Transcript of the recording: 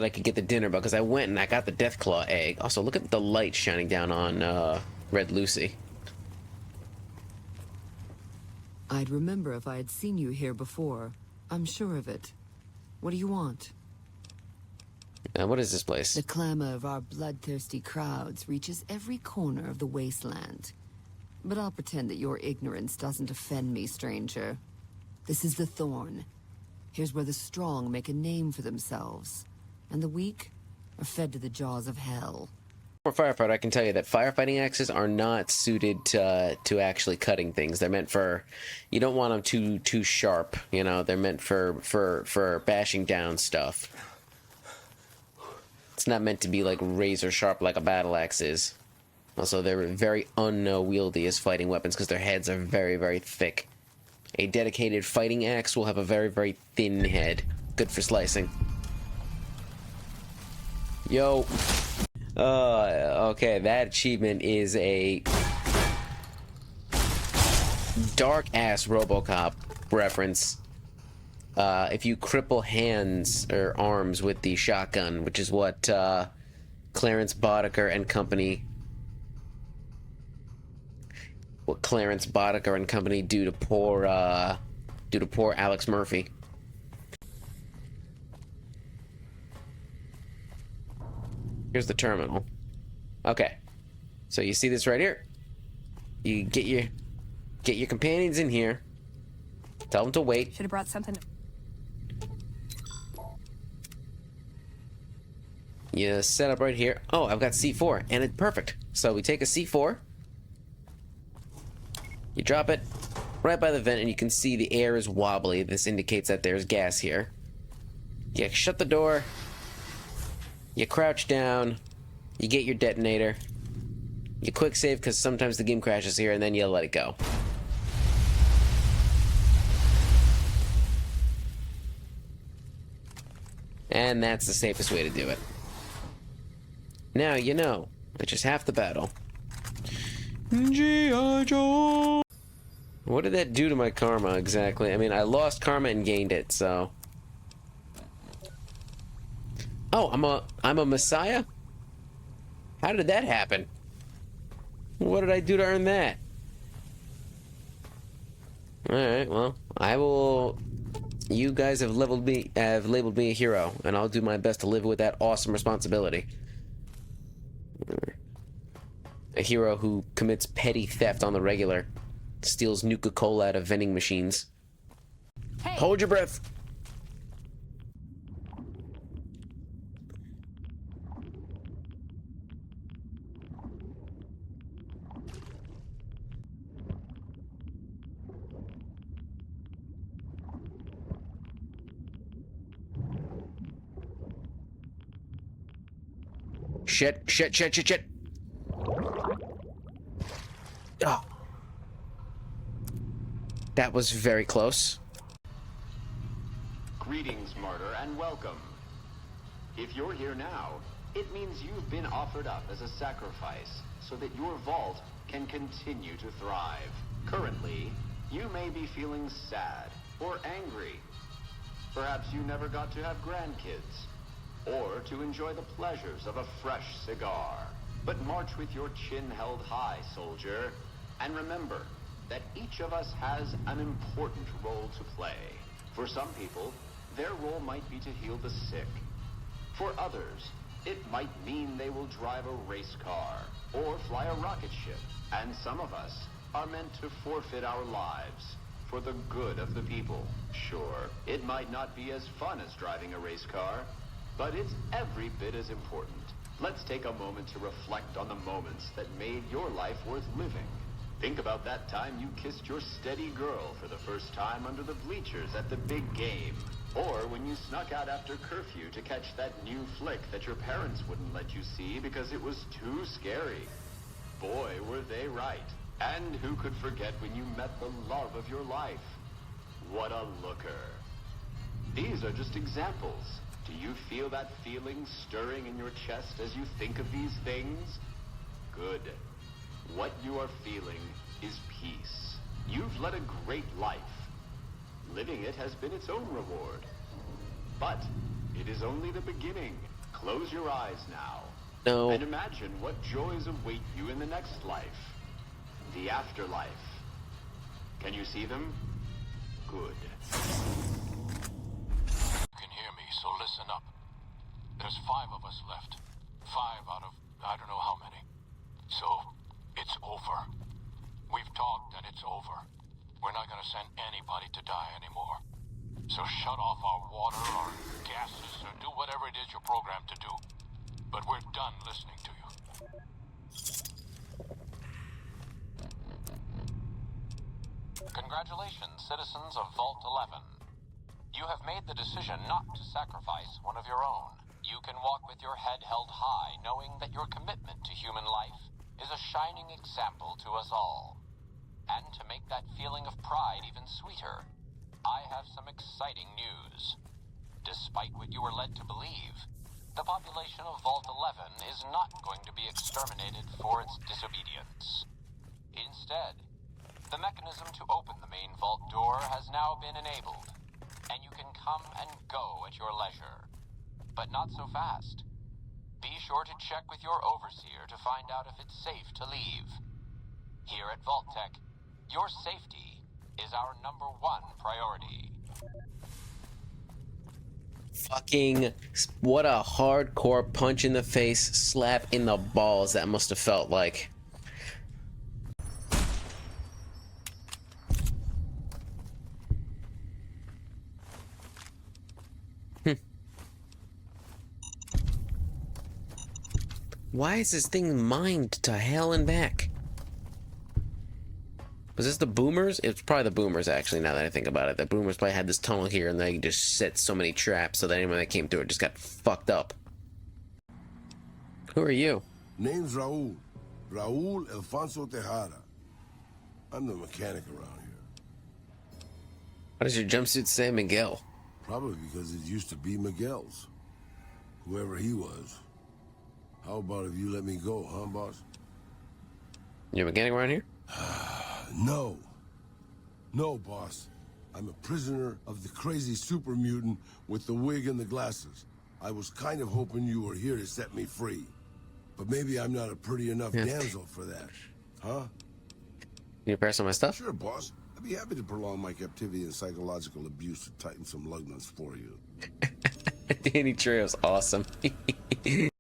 that I could get the dinner bug, because I went and I got the Deathclaw egg. Also, look at the light shining down on Red Lucy. I'd remember if I had seen you here before. I'm sure of it. What do you want? What is this place? The clamor of our bloodthirsty crowds reaches every corner of the wasteland. But I'll pretend that your ignorance doesn't offend me, stranger. This is the Thorn. Here's where the strong make a name for themselves, and the weak are fed to the jaws of hell. For firefighter, I can tell you that firefighting axes are not suited to actually cutting things. They're meant for, you don't want them too sharp. You know, they're meant for bashing down stuff. It's not meant to be like razor sharp like a battle axe is. Also, they're very unwieldy as fighting weapons because their heads are very, very thick. A dedicated fighting axe will have a very, very thin head. Good for slicing. Yo. Okay, that achievement is a dark-ass RoboCop reference. If you cripple hands or arms with the shotgun, which is what Clarence Boddicker and company do to poor Alex Murphy. Here's the terminal. Okay, so you see this right here. You get your companions in here. Tell them to wait. Should have brought something. You set up right here. Oh, I've got C4, and it's perfect. So we take a C4. You drop it right by the vent, and you can see the air is wobbly. This indicates that there's gas here. You shut the door. You crouch down. You get your detonator. You quick save, because sometimes the game crashes here, and then you let it go. And that's the safest way to do it. Now you know, which is half the battle. G.I. Joe! What did that do to my karma exactly? I mean, I lost karma and gained it, so... Oh, I'm a messiah? How did that happen? What did I do to earn that? Alright, well, I will... You guys have labeled me a hero, and I'll do my best to live with that awesome responsibility. A hero who commits petty theft on the regular. Steals Nuka-Cola out of vending machines. Hey. Hold your breath. Shit. Oh. That was very close. Greetings, martyr, and welcome. If you're here now, it means you've been offered up as a sacrifice so that your vault can continue to thrive. Currently, you may be feeling sad or angry. Perhaps you never got to have grandkids, or to enjoy the pleasures of a fresh cigar. But march with your chin held high, soldier, and remember that each of us has an important role to play. For some people, their role might be to heal the sick. For others, it might mean they will drive a race car or fly a rocket ship. And some of us are meant to forfeit our lives for the good of the people. Sure, it might not be as fun as driving a race car, but it's every bit as important. Let's take a moment to reflect on the moments that made your life worth living. Think about that time you kissed your steady girl for the first time under the bleachers at the big game. Or when you snuck out after curfew to catch that new flick that your parents wouldn't let you see because it was too scary. Boy, were they right. And who could forget when you met the love of your life? What a looker. These are just examples. Do you feel that feeling stirring in your chest as you think of these things? Good. What you are feeling is peace. You've led a great life. Living it has been its own reward. But it is only the beginning. Close your eyes now. No. And imagine what joys await you in the next life. The afterlife. Can you see them? Good. You can hear me, so listen up. There's 5 of us left. 5 out of I don't know how many. So, it's over. We've talked and it's over. We're not gonna send anybody to die anymore. So shut off our water, our gases, or do whatever it is you're programmed to do. But we're done listening to you. Congratulations, citizens of Vault 11. You have made the decision not to sacrifice one of your own. You can walk with your head held high, knowing that your commitment to human life is a shining example to us all. And to make that feeling of pride even sweeter, I have some exciting news. Despite what you were led to believe, the population of Vault 11 is not going to be exterminated for its disobedience. Instead, the mechanism to open the main vault door has now been enabled, and you can come and go at your leisure. But not so fast. Be sure to check with your overseer to find out if it's safe to leave. Here at Vault-Tec, your safety is our #1 priority. Fucking, what a hardcore punch in the face, slap in the balls that must have felt like. Why is this thing mined to hell and back? Was this the boomers? It's probably the boomers, actually, now that I think about it. The boomers probably had this tunnel here and they just set so many traps so that anyone that came through it just got fucked up. Who are you? Name's Raul. Raul Alfonso Tejada. I'm the mechanic around here. Why does your jumpsuit say Miguel? Probably because it used to be Miguel's. Whoever he was. How about if you let me go, huh, boss? You're a mechanic around here? No. No, boss. I'm a prisoner of the crazy super mutant with the wig and the glasses. I was kind of hoping you were here to set me free. But maybe I'm not a pretty enough damsel for that. Huh? You pass on my stuff? Sure, boss. I'd be happy to prolong my captivity and psychological abuse to tighten some lug nuts for you. Danny Trejo's awesome.